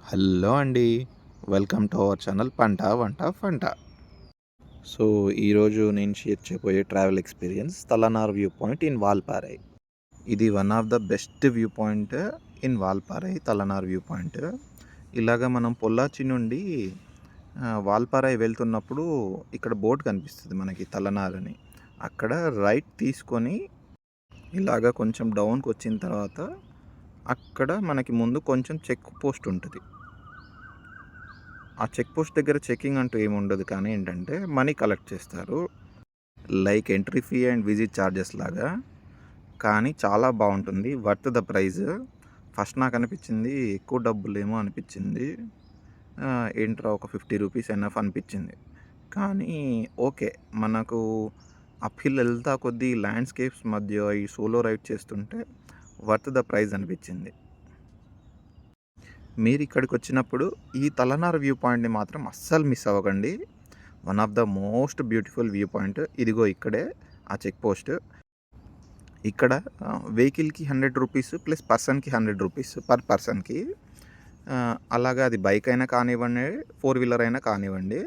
Hello అండి. Welcome to our channel పంట వంట ఫంట. సో, ఈరోజు నేను షేర్ చేయబోయే travel experience Thalanar view point in Valparai. ఇది one of the best view point in Valparai, Thalanar view point. ఇలాగ మనం పొల్లాచి నుండి వాల్పారై వెళ్తున్నప్పుడు ఇక్కడ బోర్డ్ కనిపిస్తుంది మనకి తలనార్ అని. అక్కడ రైట్ తీసుకొని ఇలాగ కొంచెం డౌన్కి వచ్చిన తర్వాత అక్కడ మనకి ముందు కొంచెం చెక్ పోస్ట్ ఉంటుంది. ఆ చెక్ పోస్ట్ దగ్గర చెకింగ్ అంటూ ఏమి ఉండదు, కానీ ఏంటంటే మనీ కలెక్ట్ చేస్తారు, like entry fee and visit charges లాగా. కానీ చాలా బాగుంటుంది, వర్త్ ద ప్రైజ్. ఫస్ట్ నాకు అనిపించింది ఎక్కువ డబ్బులేమో అనిపించింది, ఏంట్రా ఒక 50 రూపీస్ ఎనఫ్ అనిపించింది. కానీ ఓకే, మనకు అప్హిల్ వెళ్తా కొద్దీ ల్యాండ్స్కేప్స్ మధ్య ఈ సోలో రైడ్ చేస్తుంటే వర్త్ ద ప్రైజ్ అనిపించింది. మీరు ఇక్కడికి వచ్చినప్పుడు ఈ తలనార్ వ్యూ పాయింట్ని మాత్రం అస్సలు మిస్ అవ్వకండి. One of the most beautiful view point. ఇదిగో ఇక్కడే ఆ చెక్ పోస్ట్. ఇక్కడ వెహికల్కి 100 రూపీస్ ప్లస్ పర్సన్కి 100 రూపీస్ పర్ పర్సన్కి. అలాగా అది బైక్ అయినా కానివ్వండి, 4 వీలర్ అయినా కానివ్వండి,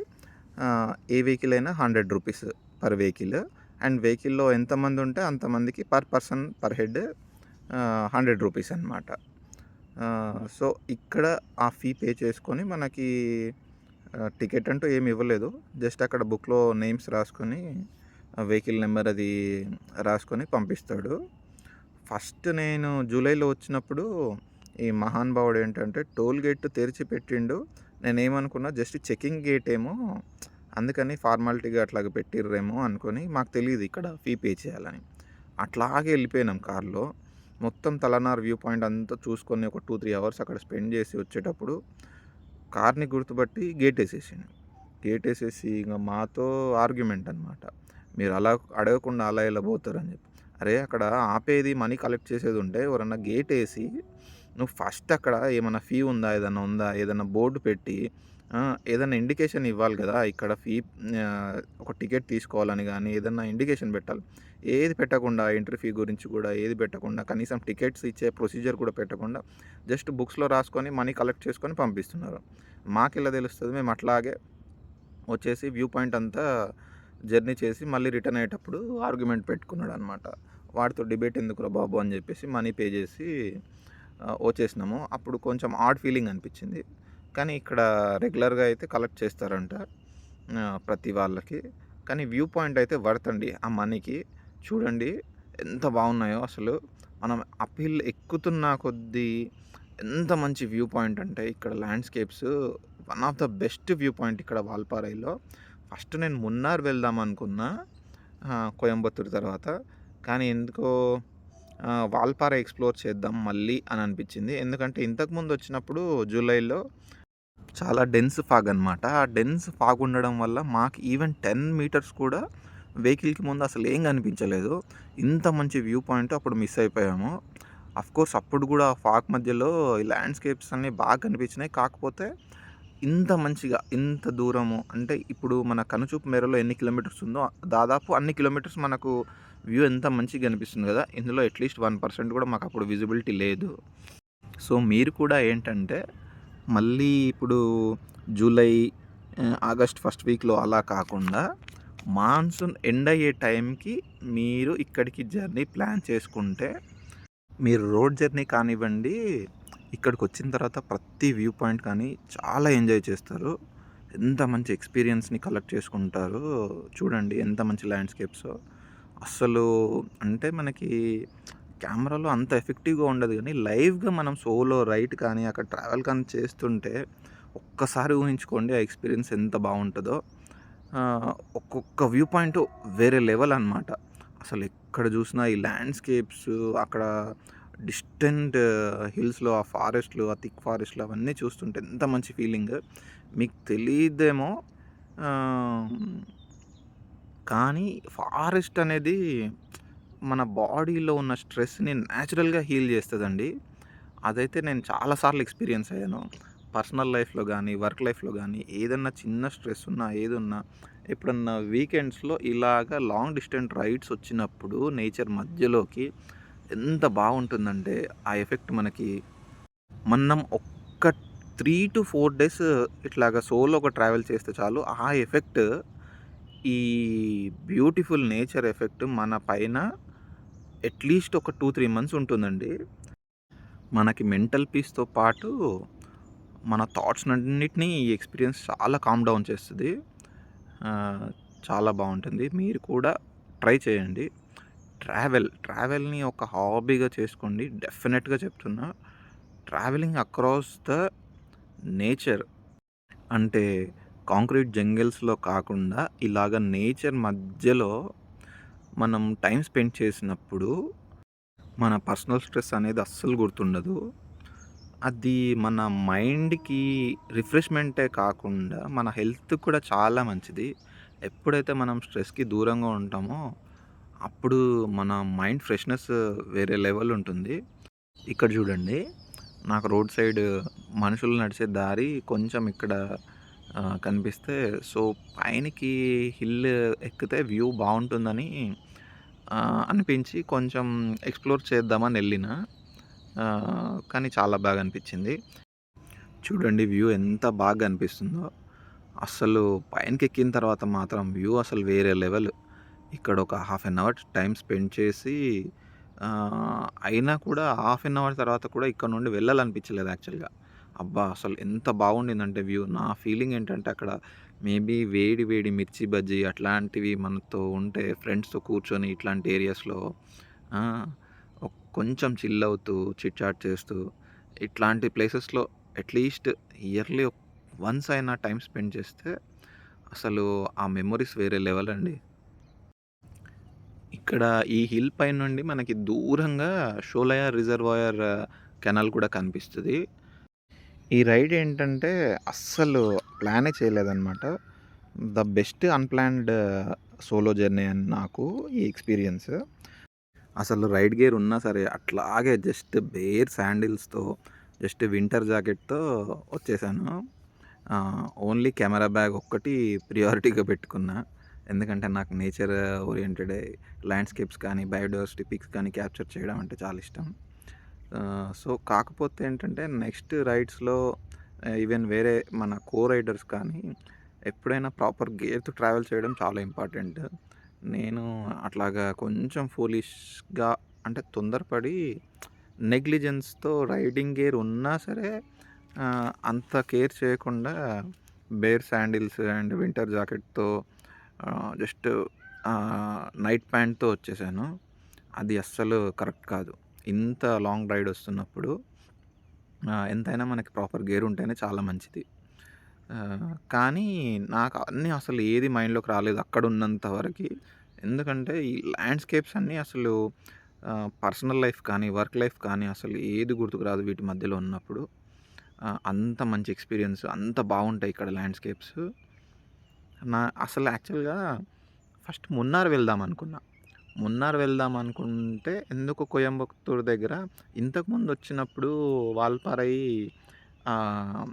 ఏ వెహికల్ అయినా 100 రూపీస్ పర్ వెహికల్. అండ్ వెహికల్లో ఎంతమంది ఉంటే అంతమందికి per person per head 100 rupees అనమాట. సో ఇక్కడ ఆ ఫీ పే చేసుకొని మనకి టికెట్ అంటూ ఏమి ఇవ్వలేదు, జస్ట్ అక్కడ బుక్లో నేమ్స్ రాసుకొని వెహికల్ నెంబర్ అది రాసుకొని పంపిస్తాడు. ఫస్ట్ నేను జూలైలో వచ్చినప్పుడు ఈ మహానుభావుడు ఏంటంటే టోల్ గేట్ తెరిచి పెట్టిండు. నేనేమనుకున్నా జస్ట్ చెకింగ్ గేట్ ఏమో, అందుకని ఫార్మాలిటీగా అట్లాగ పెట్టిర్రేమో అనుకొని, మాకు తెలియదు ఇక్కడ ఫీ పే చేయాలని. అట్లాగే వెళ్ళిపోయినాం కార్లో. మొత్తం తలనార్ వ్యూ పాయింట్ అంతా చూసుకొని ఒక 2-3 అవర్స్ అక్కడ స్పెండ్ చేసి వచ్చేటప్పుడు కార్ని గుర్తుపట్టి గేట్ వేసేసి ఇంకా మాతో ఆర్గ్యుమెంట్ అనమాట. మీరు అలా అడగకుండా అలా ఎలా పోతారని చెప్పి. అరే, అక్కడ ఆపేది మనీ కలెక్ట్ చేసేది ఉంటే ఎవరన్నా గేట్ వేసి నువ్వు ఫస్ట్ అక్కడ ఏమైనా ఫీ ఉందా, ఏదైనా ఉందా, ఏదైనా బోర్డు పెట్టి ఏదైనా ఇండికేషన్ ఇవ్వాలి కదా. ఇక్కడ ఫీ ఒక టికెట్ తీసుకోవాలని కానీ ఏదైనా ఇండికేషన్ పెట్టాలి. ఏది పెట్టకుండా, ఎంట్రీ ఫీ గురించి కూడా ఏది పెట్టకుండా, కనీసం టికెట్స్ ఇచ్చే ప్రొసీజర్ కూడా పెట్టకుండా జస్ట్ బుక్స్లో రాసుకొని మనీ కలెక్ట్ చేసుకొని పంపిస్తున్నారు. మాకెలా తెలుస్తుంది? మేము అట్లాగే వచ్చేసి వ్యూ పాయింట్ అంతా జర్నీ చేసి మళ్ళీ రిటర్న్ అయ్యేటప్పుడు ఆర్గ్యుమెంట్ పెట్టుకున్నాడు అనమాట. వాడితో డిబేట్ ఎందుకురా బాబు అని చెప్పేసి మనీ పే చేసి వచ్చేసినాము. అప్పుడు కొంచెం ఆడ్ ఫీలింగ్ అనిపించింది. కానీ ఇక్కడ రెగ్యులర్గా అయితే కలెక్ట్ చేస్తారంట ప్రతి వాళ్ళకి. కానీ వ్యూ పాయింట్ అయితే వర్త్ అండి ఆ మనీకి. చూడండి ఎంత బాగున్నాయో అసలు. మనం అప్హిల్ ఎక్కుతున్న కొద్దీ ఎంత మంచి వ్యూ పాయింట్ అంటే ఇక్కడ landscapes one of the best view point ఇక్కడ వాల్పారైలో. ఫస్ట్ నేను మున్నార్ వెళ్దాం అనుకున్నా కోయంబత్తూరు తర్వాత, కానీ ఎందుకో వాల్పారా ఎక్స్ప్లోర్ చేద్దాం మళ్ళీ అని అనిపించింది. ఎందుకంటే ఇంతకుముందు వచ్చినప్పుడు జూలైలో చాలా డెన్స్ ఫాగ్ అనమాట. ఆ డెన్స్ ఫాగ్ ఉండడం వల్ల మాకు ఈవెన్ 10 మీటర్స్ కూడా వెహికల్కి ముందు అసలు ఏం కనిపించలేదు. ఇంత మంచి వ్యూ పాయింట్ అప్పుడు మిస్ అయిపోయాము. అఫ్కోర్స్ అప్పుడు కూడా ఫాగ్ మధ్యలో ఈ ల్యాండ్స్కేప్స్ అన్నీ బాగా కనిపించినాయి. కాకపోతే ఇంత మంచిగా ఇంత దూరము అంటే ఇప్పుడు మన కనుచూపు మేరలో ఎన్ని కిలోమీటర్స్ ఉందో దాదాపు అన్ని కిలోమీటర్స్ మనకు వ్యూ ఎంత మంచిగా కనిపిస్తుంది కదా. ఇందులో అట్లీస్ట్ 1% కూడా మాకు అప్పుడు విజిబిలిటీ లేదు. సో మీరు కూడా ఏంటంటే మళ్ళీ ఇప్పుడు జూలై, ఆగస్ట్ ఫస్ట్ వీక్లో అలా కాకుండా మాన్సూన్ ఎండ్ అయ్యే టైంకి మీరు ఇక్కడికి జర్నీ ప్లాన్ చేసుకుంటే మీరు రోడ్ జర్నీ కానివ్వండి, ఇక్కడికి వచ్చిన తర్వాత ప్రతి వ్యూ పాయింట్ కానీ చాలా ఎంజాయ్ చేస్తారు. ఎంత మంచి ఎక్స్పీరియన్స్ని కలెక్ట్ చేసుకుంటారు. చూడండి ఎంత మంచి ల్యాండ్స్కేప్స్. అస్సలు అంటే మనకి కెమెరాలో అంత ఎఫెక్టివ్గా ఉండదు, కానీ లైవ్గా మనం సోలో రైడ్ కానీ అక్కడ ట్రావెల్ కానీ చేస్తుంటే ఒక్కసారి ఊహించుకోండి ఆ ఎక్స్పీరియన్స్ ఎంత బాగుంటుందో. ఒక్కొక్క వ్యూ పాయింట్ వేరే లెవెల్ అనమాట. అసలు ఎక్కడ చూసినా ఈ ల్యాండ్స్కేప్స్, అక్కడ డిస్టెంట్ హిల్స్లో ఆ ఫారెస్ట్లు, ఆ థిక్ ఫారెస్ట్లు అవన్నీ చూస్తుంటే ఎంత మంచి ఫీలింగ్. మీకు తెలియదేమో, కానీ ఫారెస్ట్ అనేది మన బాడీలో ఉన్న స్ట్రెస్ని న్యాచురల్గా హీల్ చేస్తుందండి. అదైతే నేను చాలాసార్లు ఎక్స్పీరియన్స్ అయ్యాను. పర్సనల్ లైఫ్లో కానీ, వర్క్ లైఫ్లో కానీ ఏదన్నా చిన్న స్ట్రెస్ ఉన్నా, ఏదున్నా ఎప్పుడన్నా వీకెండ్స్లో ఇలాగ లాంగ్ డిస్టెన్స్ రైడ్స్ వచ్చినప్పుడు నేచర్ మధ్యలోకి ఎంత బాగుంటుందంటే ఆ ఎఫెక్ట్ మనకి. మనం ఒక్క 3-4 డేస్ ఇట్లాగా సోలోగా ట్రావెల్ చేస్తే చాలు. ఆ ఎఫెక్ట్ ఈ బ్యూటిఫుల్ నేచర్ ఎఫెక్ట్ మన పైన అట్‌లీస్ట్ ఒక 2-3 మంత్స్ ఉంటుందండి. మనకి మెంటల్ పీస్‌తో పాటు మన థాట్స్‌నన్నిటిని ఈ ఎక్స్‌పీరియన్స్ చాలా కామ్ డౌన్ చేస్తది. ఆహ్, చాలా బావుంటుంది. మీరు కూడా ట్రై చేయండి. ట్రావెల్‌ని ఒక హాబీగా చేసుకోండి. డెఫినెట్‌గా చెప్తున్నా. ట్రావెలింగ్ అక్రాస్ ద నేచర్ అంటే కాంక్రీట్ జంగిల్స్‌లో కాకుండా ఇలాగ నేచర్ మధ్యలో మనం టైమ్ స్పెండ్ చేసినప్పుడు మన పర్సనల్ స్ట్రెస్ అనేది అస్సలు గుర్తుండదు. అది మన మైండ్‌కి రిఫ్రెష్‌మెంటే కాకుండా మన హెల్త్‌కి కూడా చాలా మంచిది. ఎప్పుడైతే మనం స్ట్రెస్‌కి దూరంగా ఉంటామో అప్పుడు మన మైండ్ ఫ్రెష్‌నెస్ వేరే లెవెల్ ఉంటుంది. ఇక్కడ చూడండి. నాకు రోడ్ సైడ్ మనుషులు నడిచే దారి కొంచెం ఇక్కడ కనిపిస్తే సో, పైనకి హిల్ ఎక్కితే వ్యూ బావుంటుందని అనిపించి కొంచెం ఎక్స్‌ప్లోర్ చేద్దామని ఎళ్ళినా. కానీ చాలా బాగా అనిపించింది. చూడండి వ్యూ ఎంత బాగా అనిపిస్తుందో. అస్సలు పైనకెక్కిన తర్వాత మాత్రం వ్యూ అసలు వేరే లెవెల్. ఇక్కడ ఒక half an hour time spend చేసి అయినా కూడా హాఫ్ అన్ అవర్ తర్వాత కూడా ఇక్కడ నుండి వెళ్ళాలనిపించలేదు యాక్చువల్‌గా. అబ్బా! అసలు ఎంత బాగుండిందంటే వ్యూ. నా ఫీలింగ్ ఏంటంటే అక్కడ మేబీ వేడి వేడి మిర్చి బజ్జీ అట్లాంటివి మనతో ఉంటే ఫ్రెండ్స్‌తో కూర్చొని ఇట్లాంటి ఏరియాస్‌లో ఆ! కొంచెం చిల్ అవుతూ, చిట్ చాట్ చేస్తూ ఇట్లాంటి ప్లేసెస్‌లో అట్‌లీస్ట్ ఇయర్‌లీ వన్స్ అయినా టైమ్ స్పెండ్ చేస్తే అసలు ఆ మెమోరీస్ వేరే లెవెల్ అండి. ఇక్కడ ఈ హిల్ పైనుండి మనకి దూరంగా షోలయా రిజర్వాయర్ కెనాల్ కూడా కనిపిస్తది. ఈ రైడ్ ఏంటంటే అస్సలు ప్లానే చేయలేదనమాట. The best unplanned solo journey అని నాకు ఈ ఎక్స్‌పీరియన్స్. అసలు రైడ్ గేర్ ఉన్నా సరే అట్లాగే జస్ట్ బేర్ శాండిల్స్‌తో జస్ట్ వింటర్ జాకెట్‌తో వచ్చేసాను. ఓన్లీ కెమెరా బ్యాగ్ ఒక్కటి ప్రియారిటీగా పెట్టుకున్నా. ఎందుకంటే నాకు నేచర్ ఓరియెంటెడ్ ల్యాండ్‌స్కేప్స్ కానీ, బయోడైవర్సిటీ పిక్స్ కానీ క్యాప్చర్ చేయడం అంటే చాలా ఇష్టం. సో, కాకపోతే ఏంటంటే నెక్స్ట్ రైడ్స్‌లో ఈవెన్ వేరే మన కో రైడర్స్ కానీ ఎప్పుడైనా ప్రాపర్ గేర్‌తో ట్రావెల్ చేయడం చాలా ఇంపార్టెంట్. నేను అట్లాగా కొంచెం ఫూలిష్‌గా అంటే తొందరపడి నెగ్లిజెన్స్‌తో రైడింగ్ గేర్ ఉన్నా సరే అంత కేర్ చేయకుండా బేర్ శాండిల్స్ అండ్ వింటర్ జాకెట్‌తో జస్ట్ నైట్ ప్యాంట్‌తో వచ్చేసాను. అది అస్సలు కరెక్ట్ కాదు. ఇంత లాంగ్ రైడ్ వస్తున్నప్పుడు ఎంతైనా మనకి ప్రాపర్ గేర్ ఉంటేనే చాలా మంచిది. కానీ నాకు అన్నీ అసలు ఏది మైండ్‌లోకి రాలేదు అక్కడున్నంత వరకి. ఎందుకంటే ఈ ల్యాండ్‌స్కేప్స్ అన్నీ అసలు పర్సనల్ లైఫ్ కానీ, వర్క్ లైఫ్ కానీ అసలు ఏది గుర్తుకు రాదు వీటి మధ్యలో ఉన్నప్పుడు. అంత మంచి ఎక్స్‌పీరియన్స్ అంత బావుంటాయి ఇక్కడ ల్యాండ్‌స్కేప్స్. అసలు యాక్చువల్‌గా ఫస్ట్ మున్నార్ వెళ్దాం అనుకున్నా. మున్నార్ వెళ్దాం అనుకుంటే ఎందుకో కోయంబత్తూర్ దగ్గర ఇంతకుముందు వచ్చినప్పుడు వాల్పారై ఆహ్,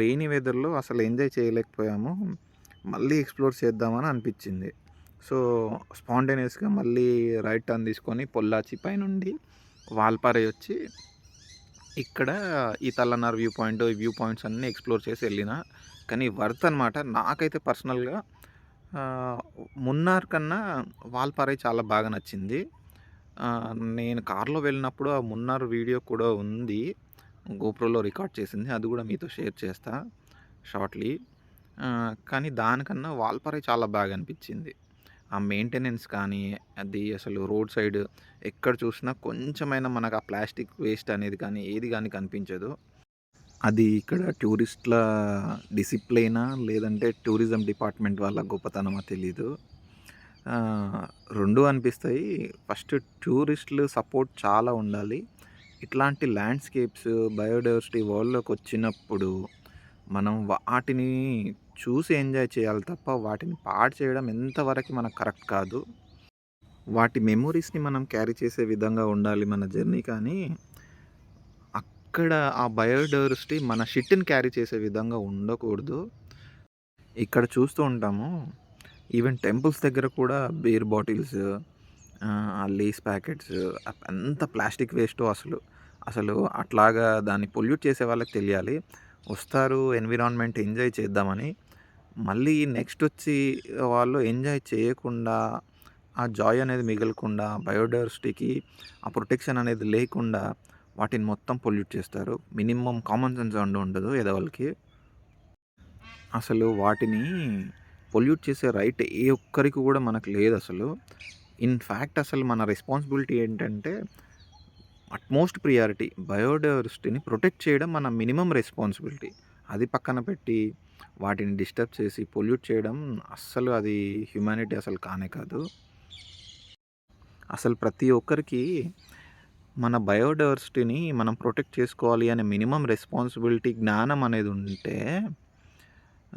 రెయినీ వెదర్‌లో అసలు ఎంజాయ్ చేయలేకపోయాము. మళ్ళీ ఎక్స్‌ప్లోర్ చేద్దామని అనిపించింది. సో, స్పాంటేనియస్‌గా మళ్ళీ రైట్ టర్న్ తీసుకొని పొల్లాచి పైనుండి వాల్పారై వచ్చి ఇక్కడ ఈ తల్లనార్ వ్యూ పాయింట్, ఈ వ్యూ పాయింట్స్ అన్నీ ఎక్స్‌ప్లోర్ చేసి ఎళ్ళినా. కానీ వర్త్ అనమాట. నాకైతే పర్సనల్‌గా ఆహ్, మున్నార్ కన్నా వాల్పారై చాలా బాగా నచ్చింది. నేను కార్‌లో వెళ్ళినప్పుడు ఆ మున్నార్ వీడియో కూడా ఉంది. గోప్రోలో రికార్డ్ చేసింది. అది కూడా మీతో షేర్ చేస్తా షార్ట్‌లీ. కానీ దానికన్నా వాల్పారై చాలా బాగా అనిపించింది. ఆ మెయింటెనెన్స్ కానీ, అది అసలు రోడ్ సైడ్ ఎక్కడ చూసినా కొంచెమైనా మనకు ఆ ప్లాస్టిక్ వేస్ట్ అనేది కానీ, ఏది గాని కనిపించదు. అది ఇక్కడ టూరిస్ట్‌ల డిసిప్లినా? లేదంటే టూరిజం డిపార్ట్‌మెంట్ వాళ్ళ గొప్పతనమా తెలీదు. 2 అనిపిస్తాయి. ఫస్ట్ టూరిస్టులు సపోర్ట్ చాలా ఉండాలి. ఇట్లాంటి ల్యాండ్‌స్కేప్స్, బయోడైవర్సిటీ వరల్డ్‌లోకొచ్చినప్పుడు మనం వాటిని చూసి ఎంజాయ్ చేయాలి తప్ప, వాటిని పాడు చేయడం ఎంతవరకి మనకు కరెక్ట్ కాదు. వాటి మెమోరీస్‌ని మనం క్యారీ చేసే విధంగా ఉండాలి మన జర్నీ కానీ, అక్కడ ఆ బయోడైవర్సిటీ మన షిట్‌ని క్యారీ చేసే విధంగా ఉండకూడదు. ఇక్కడ చూస్తూ ఉంటాము. ఈవెన్ టెంపుల్స్ దగ్గర కూడా బీర్ బాటిల్స్, ఆ లేస్ ప్యాకెట్స్ అంత ప్లాస్టిక్ వేస్టో అసలు. అసలు అట్లాగా దాన్ని పొల్యూట్ చేసే వాళ్ళకి తెలియాలి. వస్తారు ఎన్విరాన్మెంట్ ఎంజాయ్ చేద్దామని. మళ్ళీ నెక్స్టొచ్చి వాళ్ళు ఎంజాయ్ చేయకుండా, ఆ జాయ్ అనేది మిగలకుండా, బయోడైవర్సిటీకి ఆ ప్రొటెక్షన్ అనేది లేకుండా వాటిని మొత్తం పొల్యూట్ చేస్తారు. మినిమమ్ కామన్ సెన్స్ అంటూ ఉండదు ఎదవలకి. అసలు వాటిని పొల్యూట్ చేసే రైట్ ఏ ఒక్కరికి కూడా మనకు లేదసలు. ఇన్‌ఫాక్ట్ అసలు మన రెస్పాన్సిబిలిటీ ఏంటంటే అట్‌మోస్ట్ ప్రియారిటీ బయోడైవర్సిటీని ప్రొటెక్ట్ చేయడం మన మినిమమ్ రెస్పాన్సిబిలిటీ. అది పక్కన పెట్టి వాటిని డిస్టర్బ్ చేసి పొల్యూట్ చేయడం అస్సలు అది హ్యుమానిటీ అసలు కానే కాదు. అసలు ప్రతి ఒక్కరికి మన బయోడైవర్సిటీని మనం ప్రొటెక్ట్ చేసుకోవాలి అనే మినిమమ్ రెస్పాన్సిబిలిటీ జ్ఞానం అనేది ఉంటే,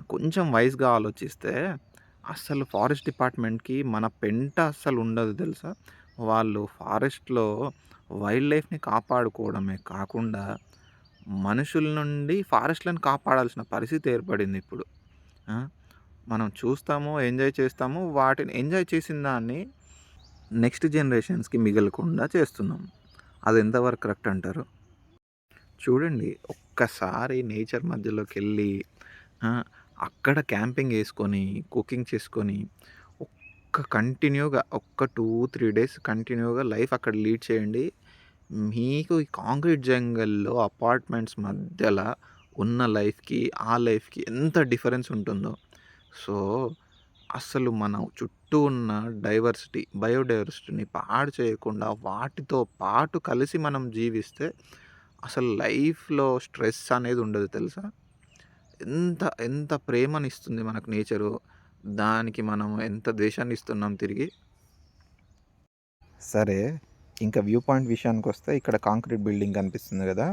కొంచెం వైస్‌గా ఆలోచిస్తే అస్సలు ఫారెస్ట్ డిపార్ట్‌మెంట్‌కి మన పెంట అస్సలు ఉండదు తెలుసా? వాళ్ళు ఫారెస్ట్‌లో వైల్డ్ లైఫ్‌ని కాపాడుకోవడమే కాకుండా, మనుషుల నుండి ఫారెస్ట్‌లను కాపాడాల్సిన పరిస్థితి ఏర్పడింది ఇప్పుడు. ఆ! మనం చూస్తాము, ఎంజాయ్ చేస్తాము. వాటిని ఎంజాయ్ చేసిన దాన్ని నెక్స్ట్ జనరేషన్స్‌కి మిగలకుండా చేస్తున్నాం. అది ఎంతవరకు కరెక్ట్ అంటారు? చూడండి, ఒక్కసారి నేచర్ మధ్యలోకెళ్ళి ఆ! అక్కడ క్యాంపింగ్ యేసుకొని, కుకింగ్ చేసుకొని, ఒక్క 2, 3 డేస్ కంటిన్యూగా లైఫ్ అక్కడ లీడ్ చేయండి. మీకు ఈ కాంక్రీట్ జంగల్‌లో అపార్ట్మెంట్స్ మధ్యల ఉన్న లైఫ్‌కి, ఆ లైఫ్‌కి ఎంత డిఫరెన్స్ ఉంటుందో. సో, అస్సలు మన చుట్టూ ఉన్న బయోడైవర్సిటీని పాడు చేయకుండా వాటితో పాటు కలిసి మనం జీవిస్తే అసలు లైఫ్‌లో స్ట్రెస్ అనేది ఉండదు తెలుసా? ఎంత ఎంత ప్రేమనిస్తుంది మనకు నేచరు. దానికి మనం ఎంత ద్వేషాన్ని ఇస్తున్నాం తిరిగి. సరే, ఇంకా వ్యూ పాయింట్ విషయానికొస్తే ఇక్కడ కాంక్రీట్ బిల్డింగ్ కనిపిస్తుంది గదా!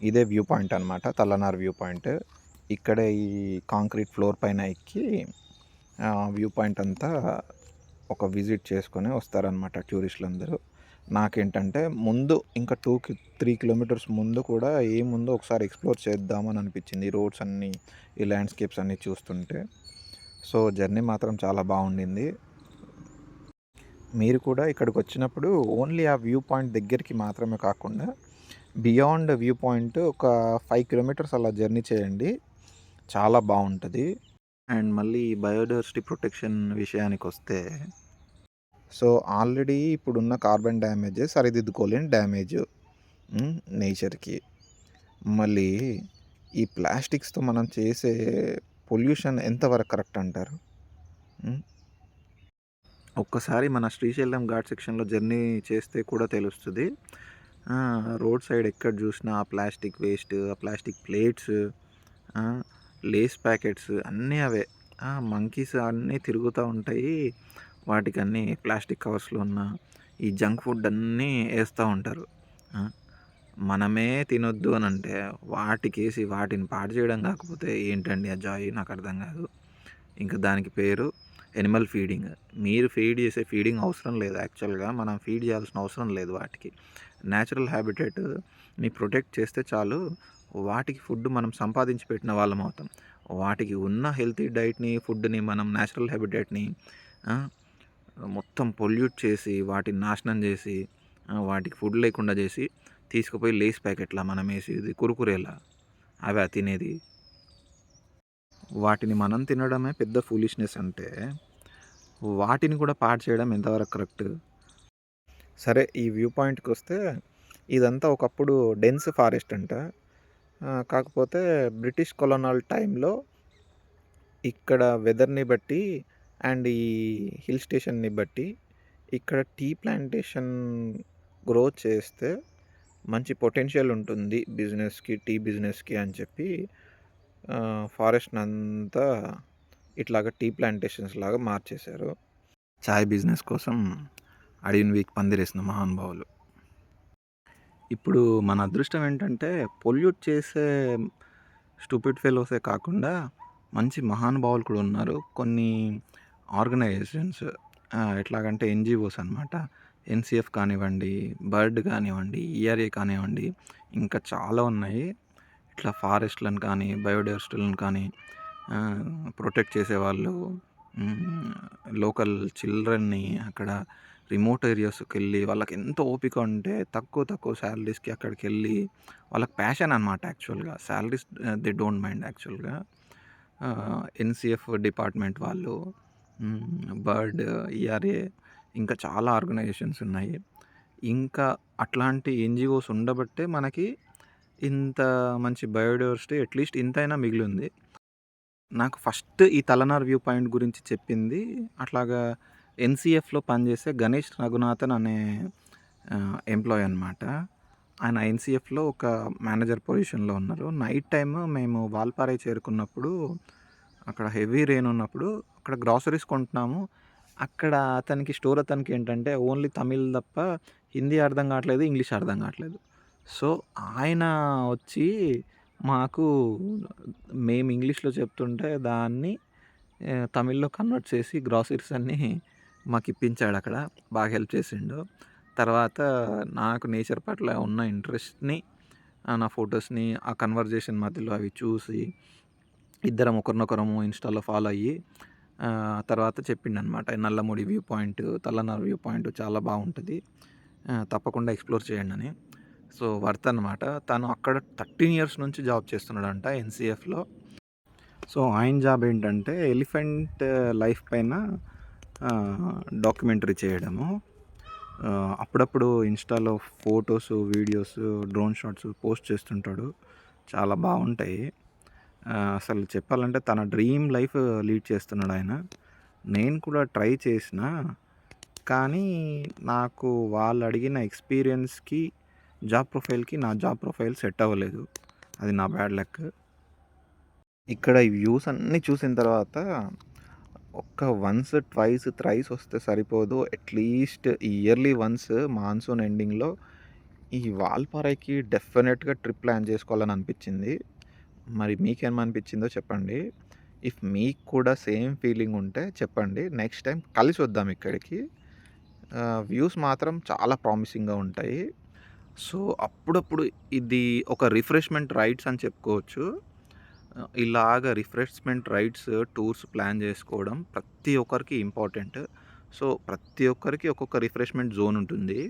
ఇదే వ్యూ పాయింట్ అనమాట. తల్లనార్ వ్యూ పాయింట్. ఇక్కడే ఈ కాంక్రీట్ ఫ్లోర్ పైన ఎక్కి వ్యూ పాయింట్ అంతా ఒక విజిట్ చేసుకొని వస్తారనమాట టూరిస్టులందరూ. నాకేంటంటే ముందు ఇంకా 3 కిలోమీటర్స్ ముందు కూడా ఏముందో ఒకసారి ఎక్స్‌ప్లోర్ చేద్దామని అనిపించింది. ఈ రోడ్స్ అన్నీ, ఈ ల్యాండ్‌స్కేప్స్ అన్నీ చూస్తుంటే. సో, జర్నీ మాత్రం చాలా బావుండింది. మీరు కూడా ఇక్కడికొచ్చినప్పుడు ఓన్లీ ఆ వ్యూ పాయింట్ దగ్గరికి మాత్రమే కాకుండా, బియాండ్ వ్యూ పాయింట్ ఒక 5 కిలోమీటర్స్ అలా జర్నీ చేయండి. చాలా బావుంటది. అండ్ మళ్ళీ బయోడైవర్సిటీ ప్రొటెక్షన్ విషయానికొస్తే, సో, ఆల్రెడీ ఇప్పుడున్న కార్బన్ డ్యామేజే సరిదిద్దుకోలేని డ్యామేజు నేచర్‌కి. మళ్ళీ ఈ ప్లాస్టిక్స్‌తో మనం చేసే పొల్యూషన్ ఎంతవరకు కరెక్ట్ అంటారు? హ్మ్. ఒక్కసారి మన శ్రీశైలం ఘాట్ సెక్షన్‌లో జర్నీ చేస్తే కూడా తెలుస్తది. రోడ్ సైడ్ ఎక్కడ జూసినా ఆ ప్లాస్టిక్ వేస్ట్, ఆ ప్లాస్టిక్ ప్లేట్స్, ఆ! లేస్ ప్యాకెట్స్ అన్నీ అవే. మంకీస్ అన్నీ తిరుగుతా ఉంటాయి. వాటికన్నీ ప్లాస్టిక్ కవర్స్‌లో ఉన్న ఈ జంక్ ఫుడ్ అన్నీ ఏస్తా ఉంటారు. ఆ! మనమే తినొద్దు అనంటే వాటికేసి వాటిని పాడు చేయడం కాకపోతే ఏంటండి ఆ జాయ్ నాకర్థం కాదు. ఇంక దానికి పేరు యానిమల్ ఫీడింగ్. మీరు ఫీడ్ చేసే ఫీడింగ్ అవసరం లేదు యాక్చువల్‌గా. మనం ఫీడ్ చేయాల్సిన అవసరం లేదు వాటికి. నేచురల్ హ్యాబిటేట్‌ని ప్రొటెక్ట్ చేస్తే చాలు. వాటికి ఫుడ్ మనం సంపాదించి పెట్టిన వాళ్ళమవుతాం. వాటికి ఉన్న హెల్తీ డైట్‌ని, ఫుడ్‌ని మనం నేచురల్ హ్యాబిటేట్‌ని ఆ! మొత్తం పొల్యూట్ చేసి, వాటిని నాశనం చేసి, వాటికి ఫుడ్ లేకుండా చేసి, తీసుకుపోయి లేస్ ప్యాకెట్‌లా మనమేసేది కురుకురేలా అవా తినేది. వాటిని మనం తినడమే పెద్ద ఫూలిష్‌నెస్ అంటే, వాటిని కూడా పాడు చేయడం ఎంతవరకు కరెక్ట్? సరే, ఈ వ్యూ పాయింట్‌కొస్తే ఇదంతా ఒకప్పుడు డెన్స్ ఫారెస్ట్ అంట. కాకపోతే బ్రిటిష్ కొలోనల్ టైంలో ఇక్కడ వెదర్‌ని బట్టి అండ్ ఈ హిల్ స్టేషన్‌ని బట్టి ఇక్కడ టీ ప్లాంటేషన్ గ్రోత్ చేస్తే మంచి పొటెన్షియల్ ఉంటుంది బిజినెస్‌కి, టీ బిజినెస్‌కి అని చెప్పి ఫారెస్ట్‌నంతా ఇట్లాగా టీ ప్లాంటేషన్స్ లాగా మార్చేశారు. చాయ్ బిజినెస్ కోసం అడవిని వీకి పందిరేసిన మహానుభావులు. ఇప్పుడు మన అదృష్టం ఏంటంటే పొల్యూట్ చేసే స్టూపిడ్ ఫెలోసే కాకుండా మంచి మహానుభావులు కూడా ఉన్నారు. కొన్ని ఆర్గనైజేషన్స్ ఎట్లాగంటే ఎన్‌జీఓస్ అనమాట. ఎన్‌సీఎఫ్ కానివ్వండి, బర్డ్ కానివ్వండి, ఈఆర్ఏ కానివ్వండి, ఇంకా చాలా ఉన్నాయి. ఇట్లా ఫారెస్ట్‌లను కానీ, బయోడైవర్సిటీలను కానీ ప్రొటెక్ట్ చేసేవాళ్ళు లోకల్ చిల్డ్రన్‌ని అక్కడ రిమోట్ ఏరియాస్‌కెళ్ళి వాళ్ళకి ఎంత ఓపిక ఉంటే తక్కువ సాలరీస్‌కి అక్కడికెళ్ళి వాళ్ళకి ప్యాషన్ అనమాట యాక్చువల్‌గా. సాలరీస్ దే డోంట్ మైండ్ యాక్చువల్‌గా. ఎన్‌సీఎఫ్ డిపార్ట్‌మెంట్ వాళ్ళు, బర్డ్, ఈఆర్ఏ ఇంకా చాలా ఆర్గనైజేషన్స్ ఉన్నాయి. ఇంకా అట్లాంటి ఎన్‌జీఓస్ ఉండబట్టే మనకి ఇంత మంచి బయోడైవర్సిటీ అట్‌లీస్ట్ ఇంతైనా మిగిలుంది. నాకు ఫస్ట్ ఈ తలనార్ వ్యూ పాయింట్ గురించి చెప్పింది అట్లాగా ఎన్‌సీఎఫ్‌లో పనిచేసే గణేష్ రఘునాథన్ అనే ఎంప్లాయీ అనమాట. ఆయన ఎన్‌సీఎఫ్‌లో ఒక మేనేజర్ పొజిషన్‌లో ఉన్నారు. నైట్ టైమ్ మేము వాల్పారై చేరుకున్నప్పుడు అక్కడ హెవీ రెయిన్ ఉన్నప్పుడు అక్కడ గ్రాసరీస్ కొంటున్నాము. అక్కడ స్టోర్ అతనికి ఏంటంటే ఓన్లీ తమిళ్ తప్ప హిందీ అర్థం కావట్లేదు, ఇంగ్లీష్ అర్థం కావట్లేదు. సో, ఆయన వచ్చి మాకు మేము ఇంగ్లీష్‌లో చెప్తుంటే దాన్ని తమిళ్‌లో కన్వర్ట్ చేసి గ్రాసరీస్ అన్నీ మాకిప్పించాడక్కడ. బాగా హెల్ప్ చేసిండు. తర్వాత నాకు నేచర్ పట్ల ఉన్న ఇంట్రెస్ట్‌ని నా ఫోటోస్‌ని ఆ కన్వర్జేషన్ మధ్యలో అవి చూసి ఇద్దరం ఒకరినొకరము ఇన్‌స్టాలో ఫాలో అయ్యి తర్వాత చెప్పిండనమాట. నల్లముడి వ్యూ పాయింట్, తల్లనార్ వ్యూ పాయింట్ చాలా బావుంటది. తప్పకుండా ఎక్స్‌ప్లోర్ చేయండని. సో, వర్త్ అనమాట. తను అక్కడ 13 ఇయర్స్ నుంచి జాబ్ చేస్తున్నాడంట ఎన్‌సీఎఫ్‌లో. సో, ఆయన జాబ్ ఏంటంటే ఎలిఫెంట్ లైఫ్ పైన డాక్యుమెంటరీ చేయడము. అప్పుడప్పుడు ఇన్‌స్టాలో photos, videos, drone shots post చేస్తుంటాడు. చాలా బావుంటాయి. అసలు చెప్పాలంటే తన డ్రీమ్ లైఫ్ లీడ్ చేస్తున్నాడాయన. నేను కూడా ట్రై చేసినా, కానీ నాకు వాళ్ళు అడిగిన ఎక్స్‌పీరియన్స్‌కి, జాబ్ ప్రొఫైల్‌కి నా జాబ్ ప్రొఫైల్ సెట్ అవ్వలేదు. అది నా బ్యాడ్ లక్. ఇక్కడ ఈ వ్యూస్ అన్నీ చూసిన తర్వాత ఒక్క వన్స్, ట్వైస్, థ్రైస్ వస్తే సరిపోదు. అట్‌లీస్ట్ ఇయర్లీ వన్స్ మాన్సూన్ ఎండింగ్‌లో ఈ వాల్పారైకి డెఫినెట్‌గా ట్రిప్ ప్లాన్ చేసుకోవాలని అనిపించింది. మరి మీకేమనిపించిందో చెప్పండి. ఇఫ్ మీకు కూడా సేమ్ ఫీలింగ్ ఉంటే చెప్పండి. నెక్స్ట్ టైం కలిసి వద్దాం ఇక్కడికి. వ్యూస్ మాత్రం చాలా ప్రామిసింగ్‌గా ఉంటాయి. సో, అప్పుడప్పుడు ఇది ఒక రిఫ్రెష్‌మెంట్ రైడ్స్ అని చెప్పుకోవచ్చు. ఇలాగ రిఫ్రెష్‌మెంట్ రైడ్స్, టూర్స్ ప్లాన్ చేసుకోవడం ప్రతి ఒక్కరికి ఇంపార్టెంట్. సో, ప్రతి ఒక్కరికి ఒక్కొక్క రిఫ్రెష్‌మెంట్ జోన్ ఉంటుంది.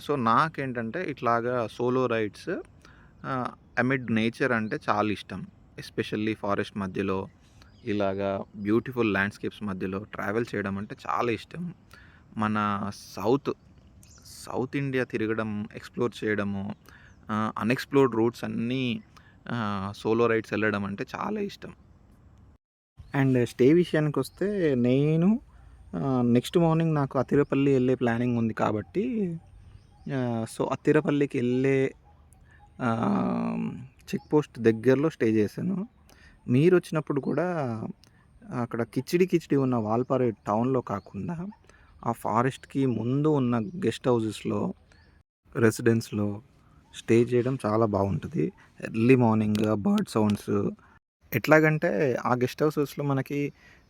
సో, నాకేంటంటే ఇట్లాగా సోలో రైడ్స్ అమిడ్ నేచర్ అంటే చాలా ఇష్టం. ఎస్పెషల్లీ ఫారెస్ట్ మధ్యలో ఇలాగా బ్యూటిఫుల్ ల్యాండ్‌స్కేప్స్ మధ్యలో ట్రావెల్ చేయడం అంటే చాలా ఇష్టం. మన సౌత్, సౌత్ ఇండియా తిరగడం, ఎక్స్‌ప్లోర్ చేయడము, అన్‌ఎక్స్‌ప్లోర్డ్ రూట్స్ అన్నీ సోలో రైడ్స్ వెళ్ళడం అంటే చాలా ఇష్టం. అండ్ స్టే విషయానికొస్తే నేను నెక్స్ట్ మార్నింగ్ నాకు అతిరపల్లి వెళ్ళే ప్లానింగ్ ఉంది కాబట్టి సో, అతిరపల్లికి వెళ్ళే చెక్ పోస్ట్ దగ్గరలో స్టే చేశాను. మీరొచ్చినప్పుడు కూడా అక్కడ కిచిడి ఉన్న వాల్పాறை టౌన్‌లో కాకుండా ఆ ఫారెస్ట్‌కి ముందు ఉన్న గెస్ట్ హౌసెస్‌లో, రెసిడెన్స్‌లో స్టే చేయడం చాలా బావుంటది. ఎర్లీ మార్నింగ్ బర్డ్ సౌండ్స్ ఎట్లాగంటే ఆ గెస్ట్ హౌసెస్‌లో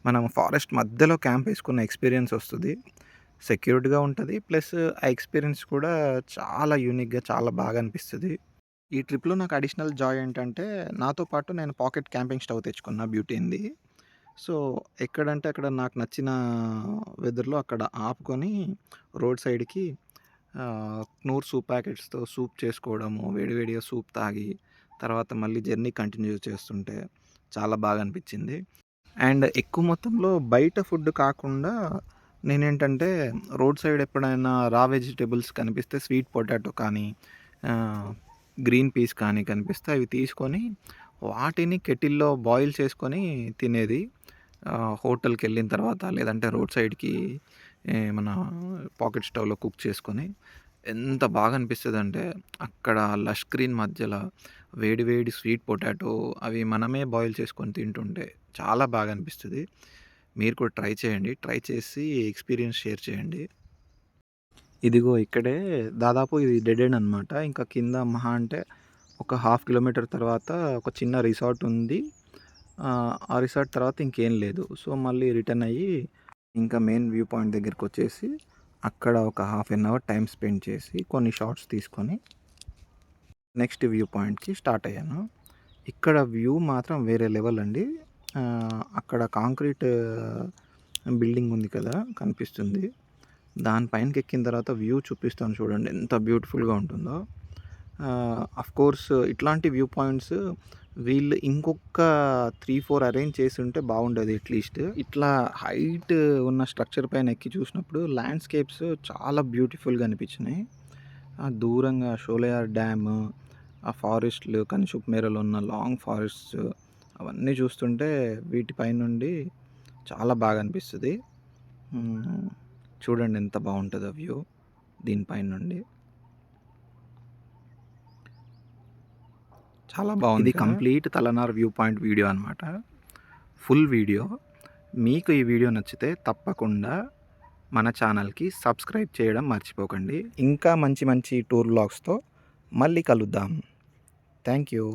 మనం ఫారెస్ట్ మధ్యలో క్యాంప్ వేసుకున్న ఎక్స్‌పీరియన్స్ వస్తది. సెక్యూర్డ్‌గా ఉంటది. ప్లస్ ఆ ఎక్స్‌పీరియన్స్ కూడా చాలా యూనిక్‌గా చాలా బాగా అనిపిస్తది. ఈ ట్రిప్‌లో నాకు అడిషనల్ జాయ్ ఏంటంటే నాతో పాటు నేను పాకెట్ క్యాంపింగ్ స్టవ్ తెచ్చుకున్నా బ్యూటీన్‌ది. సో, ఎక్కడంటే అక్కడ నాకు నచ్చిన వెదర్‌లో అక్కడ ఆపుకొని రోడ్ సైడ్‌కి క్నూర్ సూప్ ప్యాకెట్స్‌తో సూప్ చేసుకోవడము, వేడివేడిగా సూప్ తాగి, తర్వాత మళ్ళీ జర్నీ కంటిన్యూ చేస్తుంటే చాలా బాగా అనిపించింది. అండ్ ఎక్కువ మొత్తంలో బయట ఫుడ్ కాకుండా నేనేంటంటే రోడ్ సైడ్ ఎప్పుడైనా రా వెజిటబుల్స్ కనిపిస్తే స్వీట్ పొటాటో కానీ, గ్రీన్ పీస్ కానీ కనిపిస్తే అవి తీసుకొని వాటిని కెటిల్‌లో బాయిల్ చేసుకొని తినేది. హోటల్‌కెళ్ళిన తర్వాత లేదంటే రోడ్ సైడ్‌కి మన పాకెట్ స్టవ్‌లో కుక్ చేసుకొని ఎంత బాగా అనిపిస్తదంటే అక్కడ లష్ గ్రీన్ మధ్యల వేడి వేడి స్వీట్ పొటాటో అవి మనమే బాయిల్ చేసుకొని తింటుంటే చాలా బాగా అనిపిస్తది. మీరు కూడా ట్రై చేయండి. ట్రై చేసి ఎక్స్‌పీరియన్స్ షేర్ చేయండి. ఇదిగో ఇక్కడే దాదాపు ఇది డెడ్ ఎండ్ అనమాట. ఇంకా కింద మహా అంటే ఒక హాఫ్ కిలోమీటర్ తర్వాత ఒక చిన్న రిసార్ట్ ఉంది. ఆ రిసార్ట్ తర్వాత ఇంకేం లేదు. సో, మళ్ళీ రిటర్న్ అయ్యి ఇంకా మెయిన్ వ్యూ పాయింట్ దగ్గరికొచ్చేసి అక్కడ ఒక half an hour time spend చేసి కొన్ని షాట్స్ తీసుకొని నెక్స్ట్ వ్యూ పాయింట్‌కి స్టార్ట్ అయ్యాను. ఇక్కడ వ్యూ మాత్రం వేరే లెవెల్ అండి. అక్కడ కాంక్రీట్ బిల్డింగ్ ఉంది కదా కనిపిస్తుంది. దాని పైనకి ఎక్కిన తర్వాత వ్యూ చూపిస్తాను చూడండి ఎంత బ్యూటిఫుల్గా ఉంటుందో. కోర్స్ ఇట్లాంటి వ్యూ పాయింట్స్ వీళ్ళు ఇంకొక 3-4 అరేంజ్ చేసి ఉంటే బాగుండేది అట్లీస్ట్. ఇట్లా హైట్ ఉన్న స్ట్రక్చర్ పైన ఎక్కి చూసినప్పుడు ల్యాండ్స్కేప్స్ చాలా బ్యూటిఫుల్గా అనిపించినాయి. దూరంగా షోలయార్ డ్యామ్, ఆ ఫారెస్ట్లు కనిషుప్ మేరలో ఉన్న లాంగ్ ఫారెస్ట్స్ అవన్నీ చూస్తుంటే వీటిపై నుండి చాలా బాగా అనిపిస్తుంది. చూడండి ఎంత బాగుంటుందో వ్యూ దీనిపై నుండి. చాలా బాగుంది. ఇది కంప్లీట్ తలనార్ వ్యూ పాయింట్ వీడియో అనమాట. Full video. మీకు ఈ వీడియో నచ్చితే తప్పకుండా మన ఛానల్కి సబ్స్క్రైబ్ చేయడం మర్చిపోకండి. ఇంకా మంచి మంచి టూర్ వ్లాగ్స్తో మళ్ళీ కలుద్దాం. Thank you.